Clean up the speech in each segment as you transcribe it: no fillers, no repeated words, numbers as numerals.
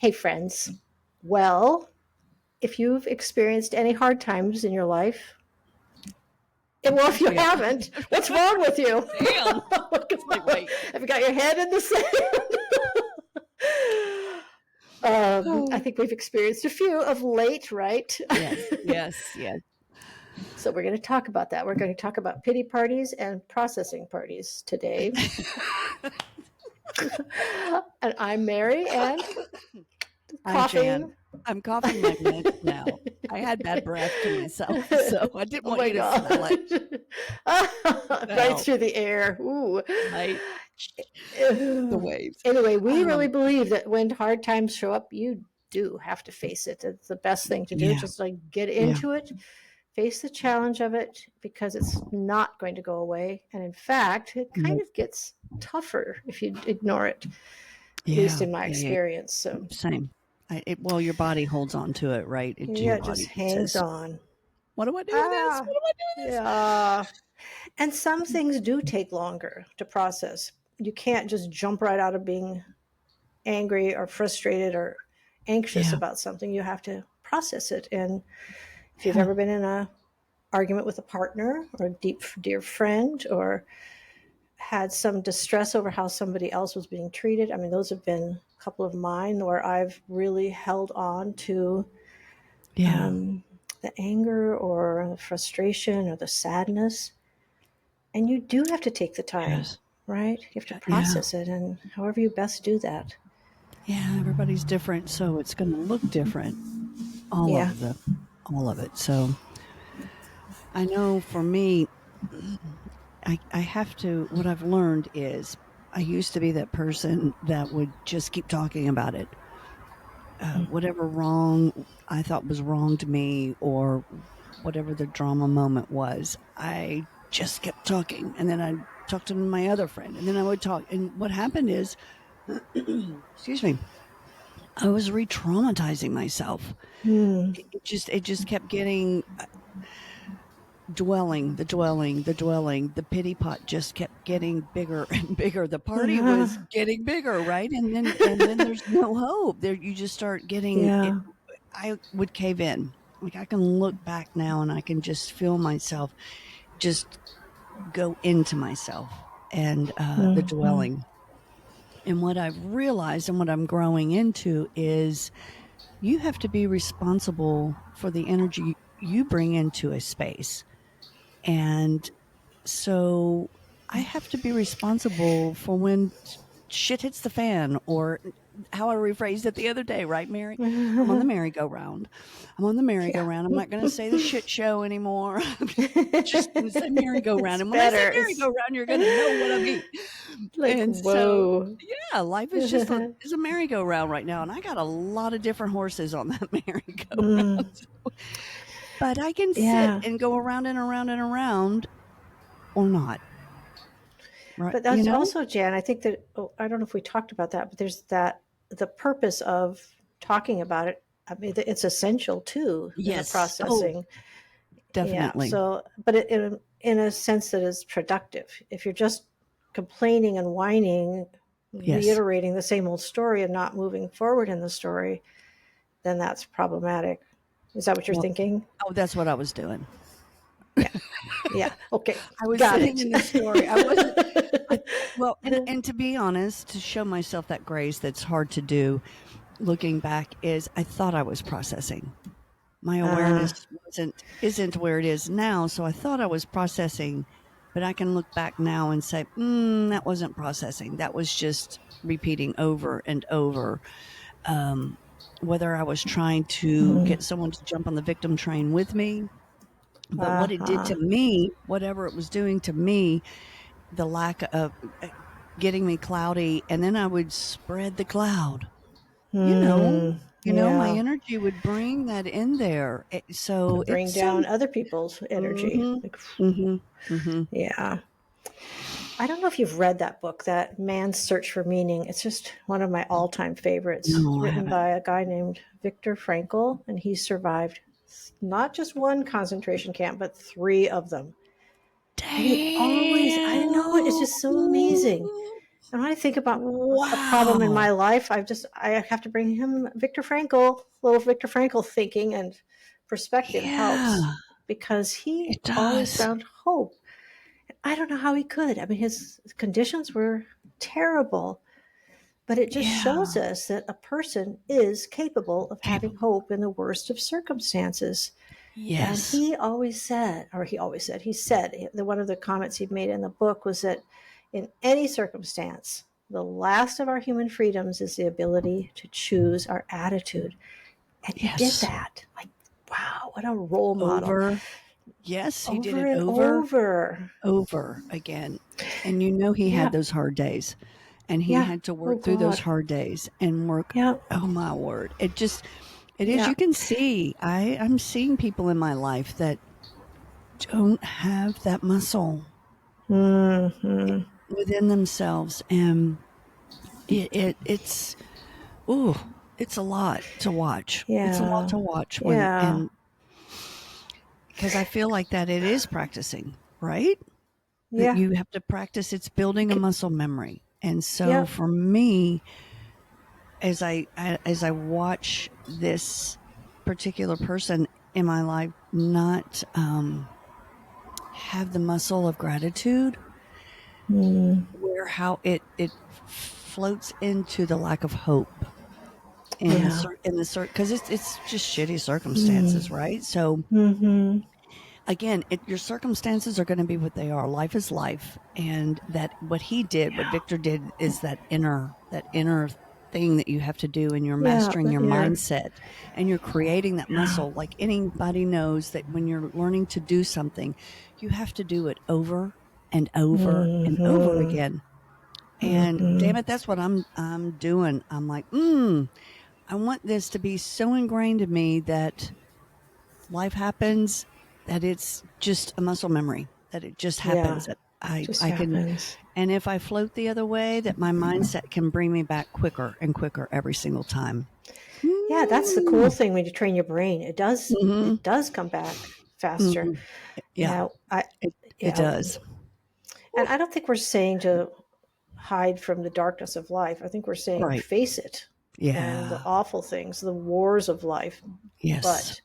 Hey, friends. Well, if you've experienced any hard times in your life, well, if you haven't, what's wrong with you? Damn. It's like, wait. Have you got your head in the sand? I think we've experienced a few of late, right? Yes. So we're going to talk about that. We're going to talk about pity parties and processing parties today. And I'm Mary, and I'm Jan. I'm coughing my meds now. I had bad breath to myself, so I didn't want you to smell it. Right through the air. Ooh. Right. The waves. Anyway, we really believe that when hard times show up, you do have to face it. It's the best thing to do. Yeah. Just like get into it, face the challenge of it, because it's not going to go away. And in fact, it kind of gets tougher if you ignore it, at least in my experience. So same. Well, your body holds on to it, right? It just hangs on. What do I do with this? What do I do with this? Yeah. And some things do take longer to process. You can't just jump right out of being angry or frustrated or anxious about something. You have to process it. And if you've ever been in an argument with a partner or a dear friend, or had some distress over how somebody else was being treated, I mean, those have been a couple of mine where I've really held on to the anger or the frustration or the sadness. And you do have to take the time, right? You have to process it, and however you best do that. Yeah, everybody's different, so it's going to look different. All of it. So I know for me, I have to, what I've learned is I used to be that person that would just keep talking about it. Whatever wrong I thought was wrong to me, or whatever the drama moment was, I just kept talking. And then I'd talk to my other friend, and then I would talk. And what happened is, excuse me, I was re-traumatizing myself. It just kept getting the pity pot just kept getting bigger and bigger. The party was getting bigger, right? And then there's no hope. There, you just start getting. I would cave in. Like, I can look back now and I can just feel myself just go into myself and the dwelling. And what I've realized and what I'm growing into is you have to be responsible for the energy you bring into a space. And so I have to be responsible for when shit hits the fan, or how I rephrased it the other day, right, Mary? I'm on the merry-go-round. I'm not going to say the shit show anymore. I'm just going to say merry-go-round. And when I say merry-go-round, you're going to know what I mean. And whoa. So, life is just is a merry-go-round right now. And I got a lot of different horses on that merry-go-round. But I can sit and go around and around and around, or not. Right? But that's also, Jan, I think that, I don't know if we talked about that, but there's the purpose of talking about it. I mean, it's essential too in the processing. Definitely. Yeah. So, but in a sense that is productive. If you're just complaining and whining, reiterating the same old story and not moving forward in the story, then that's problematic. Is that what you're thinking? Oh, that's what I was doing. Yeah. Okay. I was sitting in the story. I wasn't. And to be honest, to show myself that grace that's hard to do, looking back, is I thought I was processing. My awareness isn't where it is now. So I thought I was processing, but I can look back now and say, that wasn't processing. That was just repeating over and over. Whether I was trying to get someone to jump on the victim train with me, but what it did to me, whatever it was doing to me, the lack of getting me cloudy, and then I would spread the cloud. My energy would bring that in there. So bring down other people's energy. Yeah. I don't know if you've read that book, that Man's Search for Meaning. It's just one of my all-time favorites. It's written by a guy named Victor Frankl, and he survived not just one concentration camp, but 3 of them. Damn. I know, it's just so amazing. And when I think about a problem in my Wow. life, I have to bring him Victor Frankl, little Victor Frankl thinking and perspective helps Yeah, because he it always does. found hope. I don't know how he could. I mean, his conditions were terrible, but it just shows Yeah, us that a person is capable of having capable. hope in the worst of circumstances. And Yes, he said that one of the comments he made in the book was that in any circumstance, the last of our human freedoms is the ability to choose our attitude. And he did yes. that. Like, wow, what a role model. Over. Yes, he did Over it and over, over. over again. And you know he had Yeah. those hard days, and he Yeah. had to Oh, work through those God. hard days and work. Yeah. Oh my word! It is. Yeah. You can see. I'm seeing people in my life that don't have that muscle Hmm. within themselves, and it's ooh, it's a lot to watch. It's a lot Yeah. to watch when Yeah. and because I feel like that it is practicing, right? That Yeah. you have to practice. It's building a muscle memory. And so Yeah. for me, as I watch this particular person in my life not have the muscle of gratitude, Mm. where how it floats into the lack of hope Yeah. in the because it's just shitty Mm. circumstances, right? So Hmm. again, your circumstances are going to be what they are. Life is life, and that what Yeah. Victor did, is that inner thing that you have to do, and you're Yeah. mastering The your inner. mindset, and you're creating that Yeah. muscle. Like anybody knows that when you're learning to do something, you have to do it over and over and over Hmm. again. And Hmm. damn it, that's what I'm doing. I'm like, I want this to be so ingrained in me that life happens, that it's just a muscle memory, that it just happens, Yeah. that Just I can, happens. and if I float the other way, that my mindset can bring me back quicker and quicker every single time. Yeah, that's the cool Mm. thing when you train your brain. It does. Hmm. It does come back faster. Hmm. Yeah, Yeah. I. it Yeah. does. And Whew. I don't think we're saying to hide from the darkness of life. I think we're saying Right. face it and the Yeah. awful things, the wars of life, Yes. but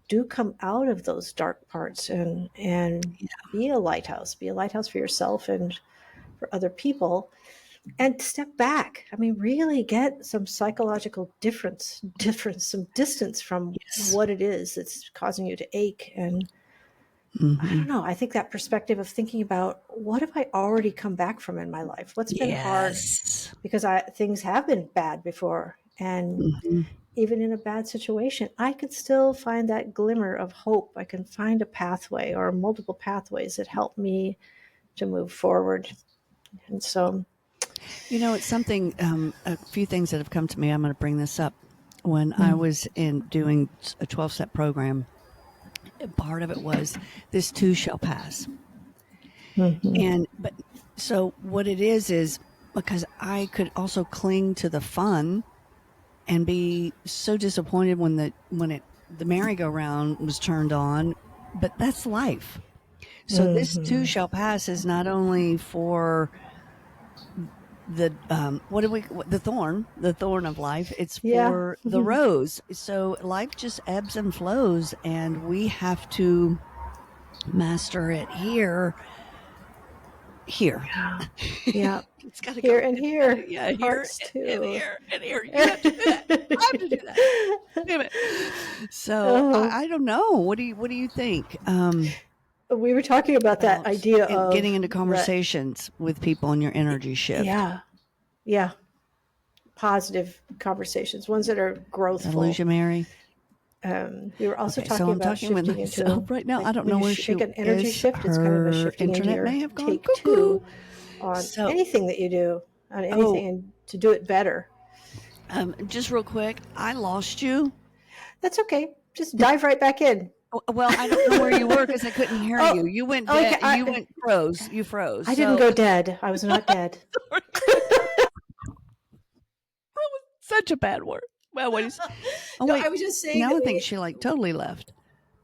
do come out of those dark parts and Yeah. be a lighthouse. Be a lighthouse for yourself and for other people and step back. I mean, really get some psychological difference, some distance from Yes. what it is that's causing you to ache. And I Hmm. don't know. I think that perspective of thinking about what have I already come back from in my life? What's been hard Yes. because things have been bad before, and Hmm. even in a bad situation, I could still find that glimmer of hope. I can find a pathway or multiple pathways that help me to move forward. And so, You know, it's something, a few things that have come to me. I'm going to bring this up. When I mm, was in doing a 12-step program, part of it was this too shall pass. mhm. But so what it is because I could also cling to the fun and be so disappointed when the merry-go-round was turned on, but that's life. So this too Mhm. shall pass is not only for the the thorn of life, it's Yeah. for the rose. So life just ebbs and flows, and we have to master it here. Yeah. Yeah. It's got to Here go. and It's got to, here. yeah, here Hearts and too. here and here. You have to do that. I have to do that. Damn it. So Oh, I don't know. What do you think we were talking about that about idea getting of into that. conversations with people in your energy shift? Yeah. Yeah. Positive conversations, ones that are growthful. Illusionary. We were also Okay, so talking I'm about talking with shifting myself into right now. like I don't when know you where she make an energy is. shift, it's kind of a Her shifting into internet your may have gone take cuckoo. two on So, anything that you do, on oh, anything, and to do it better. just real quick, I lost you. That's okay. Just dive right back in. Well, I don't know where you were because I couldn't hear Oh, you. You went okay. dead. You went froze. You froze. I didn't So go dead. I was not dead. such a bad word. Well, what is? Oh No, wait, I was just saying now that I think we. she like totally left.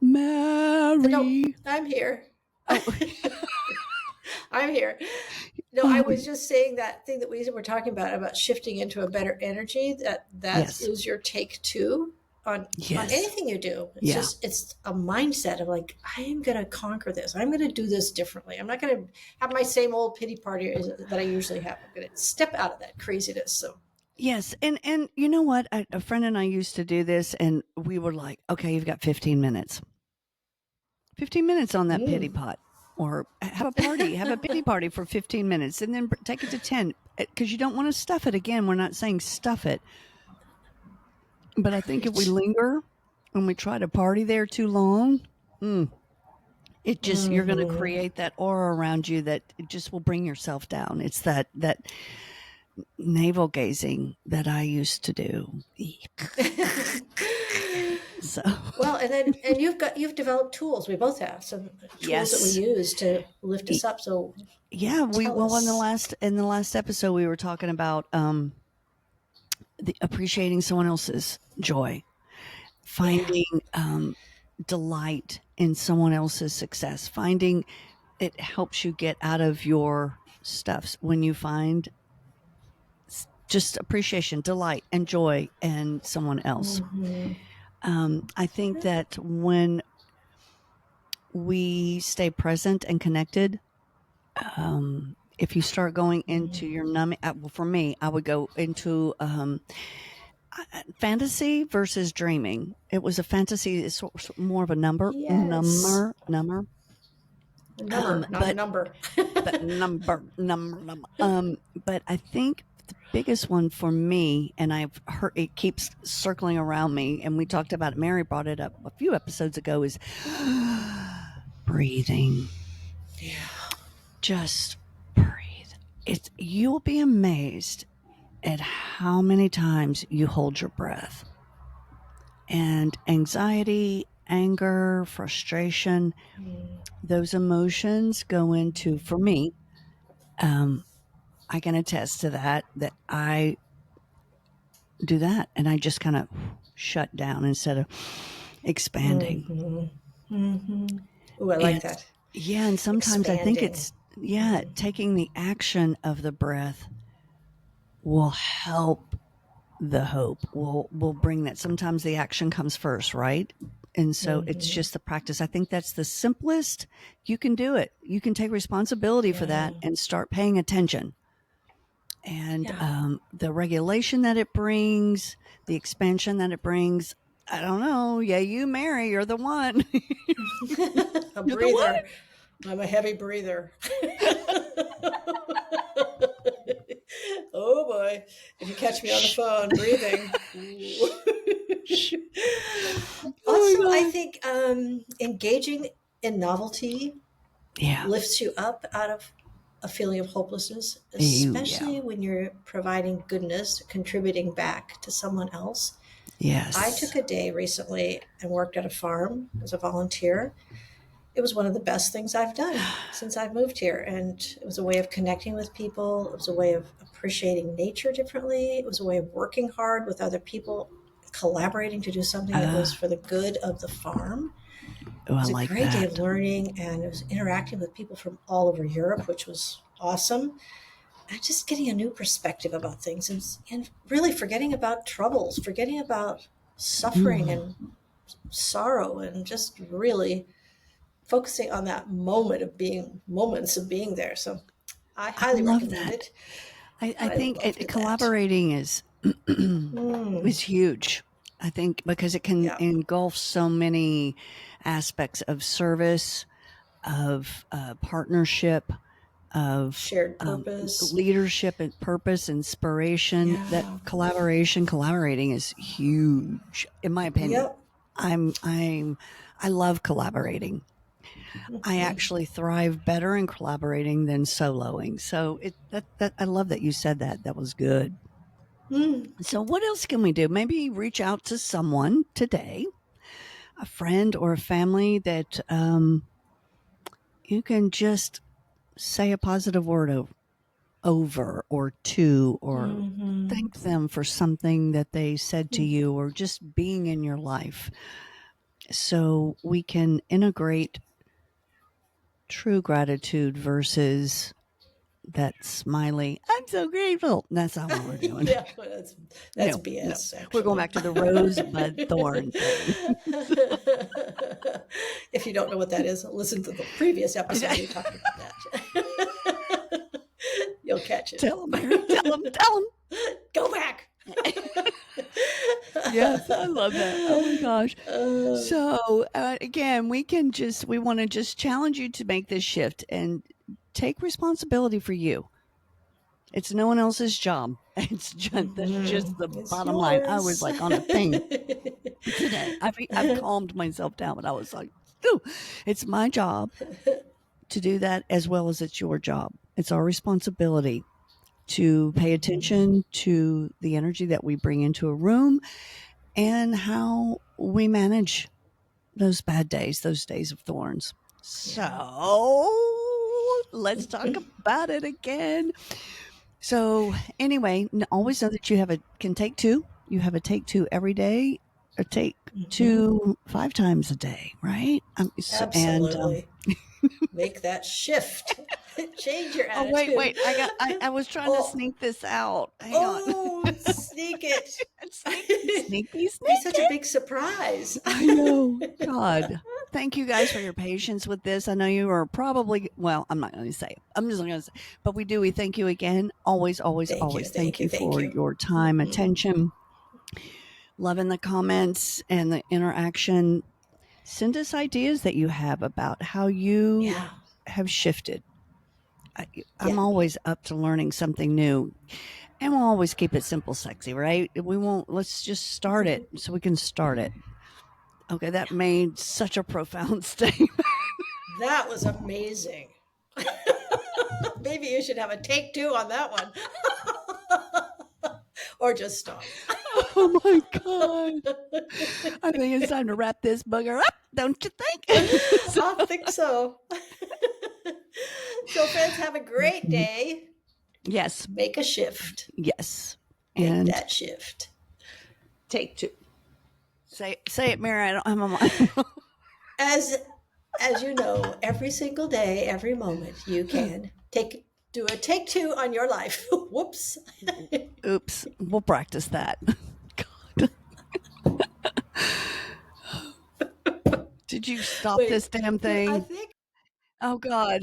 No, Mary. I'm here. Oh, I'm here. No, I Oh, was just saying that thing that we were talking about shifting into a better energy. That yes. is your take two on Yes. anything you do. Yeah. It's a mindset of like, I am going to conquer this. I'm going to do this differently. I'm not going to have my same old pity party that I usually have. I'm going to step out of that craziness. So, Yes. And you know what? A friend and I used to do this, and we were like, okay, you've got 15 minutes. 15 minutes on that pity mm. pot. Or have a party, have a pity party for 15 minutes and then take it to 10 because you don't want to stuff it again. We're not saying stuff it, but I think if we Preach. linger and we try to party there too long, mm, it just you're going to Mm-hmm. create that aura around you that it just will bring yourself down. It's that navel gazing that I used to do. So Well, and you've developed tools. We both have some tools that we yes, use to lift us up. So yeah. We tell well us. in the last episode we were talking about the appreciating someone else's joy, Yeah. finding delight in someone else's success, finding it helps you get out of your stuffs when you find just appreciation, delight, and joy in someone else. Mm-hmm. I think that when we stay present and connected, if you start going into your numbing, well, for me, I would go into fantasy versus dreaming. It was a fantasy, it's more of a Yes. number. A number, not a But number. number. But I think the biggest one for me, and I've heard it keeps circling around me, and we talked about it. Mary brought it up a few episodes ago. Is breathing. Yeah. Just breathe. It's you'll be amazed at how many times you hold your breath. And anxiety, anger, frustration, those emotions go into, for me, um, I can attest to that, that I do that and I just kind of shut down instead of expanding. Mm-hmm. Mm-hmm. Ooh, I like It's, that. yeah. And sometimes I think Expanding. it's, yeah, taking the action of the breath will help the hope will bring that. Sometimes the action comes first, right? And so it's Mm-hmm. just the practice. I think that's the simplest. You can do it. You can take responsibility for Yeah. that and start paying attention. And Yeah. the regulation that it brings, the expansion that it brings. I don't know. Yeah, you, Mary, you're the one. A You're the one. breather. I'm a heavy breather. Oh boy. If you catch me on the Shh. phone breathing. Shh. Oh Also, my I god. think engaging in novelty Yeah. lifts you up out of a feeling of hopelessness, You. Yeah. especially when you're providing goodness, contributing back to someone else. I Yes. took a day recently and worked at a farm as a volunteer. It was one of the best things I've done since I've moved here. And it was a way of connecting with people. It was a way of appreciating nature differently. It was a way of working hard with other people, collaborating to do something that was for the good of the farm. Oh, It I was a like great day that. of learning, and it was interacting with people from all over Europe, which was awesome. And just getting a new perspective about things and really forgetting about troubles, forgetting about suffering Mm, and sorrow, and just really focusing on that moments of being there. So I I highly love recommend that. it. I I think loved that. collaborating is Mm, is huge. I think because it can yeah. engulf so many aspects of service, of partnership, of Shared purpose. leadership and purpose, inspiration. That Yeah. collaborating is huge, in my opinion. Yep. I'm I love collaborating. I actually thrive better in collaborating than soloing. So that I love that you said that. That was good. Mm, So what else can we do? Maybe reach out to someone today, a friend or a family that you can just say a positive word over or to, or hmm. thank them for something that they said to you, or just being in your life. So we can integrate true gratitude versus that smiley, I'm so grateful. That's not what we're doing. Yeah, well, that's No, no. BS, We're going actually. back to the rosebud thorn thing. If you don't know what that is, listen to the previous episode. We talked about that. You'll catch it. Tell them, Mary. Tell them. Tell them. Go back. Yes, I love that. Oh my gosh. Uh, So, again, we want to just challenge you to make this shift and take responsibility for you. It's no one else's job. That's just the it's bottom line. I was yours. like on a thing today. I've calmed myself down, but I was like, "Ooh, it's my job to do that as well as it's your job. It's our responsibility to pay attention to the energy that we bring into a room and how we manage those bad days, those days of thorns." Yeah. So let's talk about it again. So anyway, always know that can take two. You have a take two every day, or take Mhm. two 5 times a day, right? And Absolutely. Make that shift. Change your oh wait, attitude. wait, I was trying to Oh, sneak this out. Hang on, oh, sneak it. sneaky, sneaky, Be such a sneaky. big surprise. I know. God. Thank you guys for your patience with this. I know you are probably, well, I'm not going to say it. I'm just going to say, but we do. We thank you again. Always, always, Thank you. always Thank thank you. you Thank for you. your time, Mhm. attention, loving the comments and the interaction. Send us ideas that you have about how you Yeah. have shifted. I'm Yeah. always up to learning something new. And we'll always keep it simple, sexy, right? We won't, let's just start it so we can start it. Okay, that made such a profound statement. That was amazing. Maybe you should have a take two on that one. Or just stop. Oh my God. I think it's time to wrap this bugger up, don't you think? I think so. So, friends, have a great day. Yes, Make a shift. yes. Make And that shift. take two. Say it, Mary. I don't have my mind. As you know, every single day, every moment, you can do a take two on your life. Whoops. Oops. We'll practice that. Did you stop Wait, this damn I thing? think Oh God.